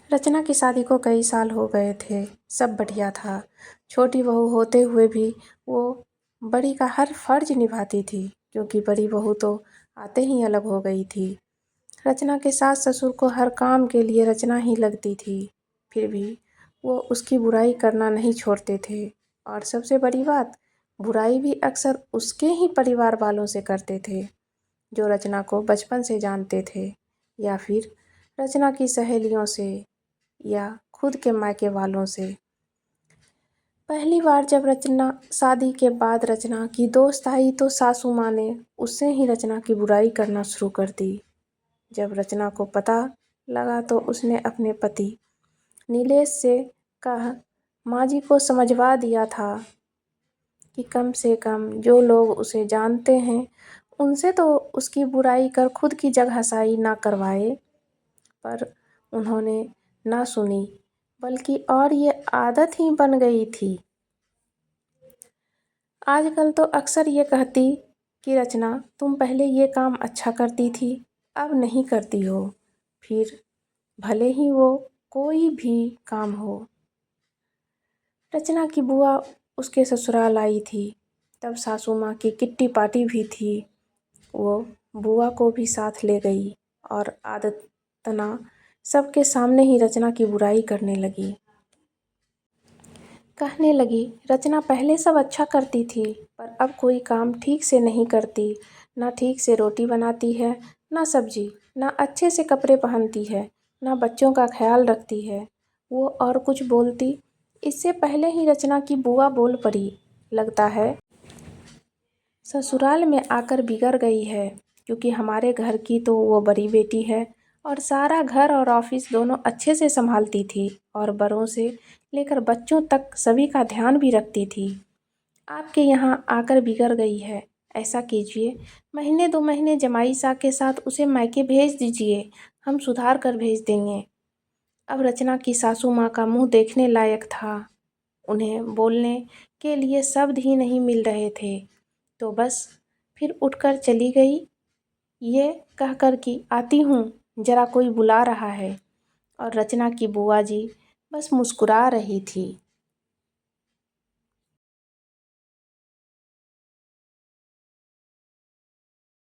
रचना की शादी को कई साल हो गए थे। सब बढ़िया था। छोटी बहू होते हुए भी वो बड़ी का हर फर्ज निभाती थी, क्योंकि बड़ी बहू तो आते ही अलग हो गई थी। रचना के सास ससुर को हर काम के लिए रचना ही लगती थी। फिर भी वो उसकी बुराई करना नहीं छोड़ते थे, और सबसे बड़ी बात, बुराई भी अक्सर उसके ही परिवार वालों से करते थे, जो रचना को बचपन से जानते थे, या फिर रचना की सहेलियों से, या खुद के मायके वालों से। पहली बार जब रचना शादी के बाद रचना की दोस्त आई तो सासू माँ ने उससे ही रचना की बुराई करना शुरू कर दी। जब रचना को पता लगा तो उसने अपने पति नीलेश से कहा, माँ जी को समझवा दिया था कि कम से कम जो लोग उसे जानते हैं उनसे तो उसकी बुराई कर खुद की जगहसाई ना करवाए। पर उन्होंने ना सुनी, बल्कि और ये आदत ही बन गई थी। आजकल तो अक्सर ये कहती कि रचना, तुम पहले ये काम अच्छा करती थी, अब नहीं करती हो। फिर भले ही वो कोई भी काम हो। रचना की बुआ उसके ससुराल आई थी, तब सासू माँ की किट्टी पार्टी भी थी। वो बुआ को भी साथ ले गई और आदतना सबके सामने ही रचना की बुराई करने लगी। कहने लगी, रचना पहले सब अच्छा करती थी, पर अब कोई काम ठीक से नहीं करती। ना ठीक से रोटी बनाती है, ना सब्जी, ना अच्छे से कपड़े पहनती है, ना बच्चों का ख्याल रखती है। वो और कुछ बोलती, इससे पहले ही रचना की बुआ बोल पड़ी, लगता है ससुराल में आकर बिगड़ गई है, क्योंकि हमारे घर की तो वो बड़ी बेटी है और सारा घर और ऑफिस दोनों अच्छे से संभालती थी, और बड़ों से लेकर बच्चों तक सभी का ध्यान भी रखती थी। आपके यहाँ आकर बिगड़ गई है। ऐसा कीजिए, महीने 2 महीने जमाई साहब के साथ उसे मायके भेज दीजिए, हम सुधार कर भेज देंगे। अब रचना की सासू माँ का मुँह देखने लायक था। उन्हें बोलने के लिए शब्द ही नहीं मिल रहे थे, तो बस फिर उठकर चली गई, ये कहकर कि आती हूँ, जरा कोई बुला रहा है। और रचना की बुआ जी बस मुस्कुरा रही थी।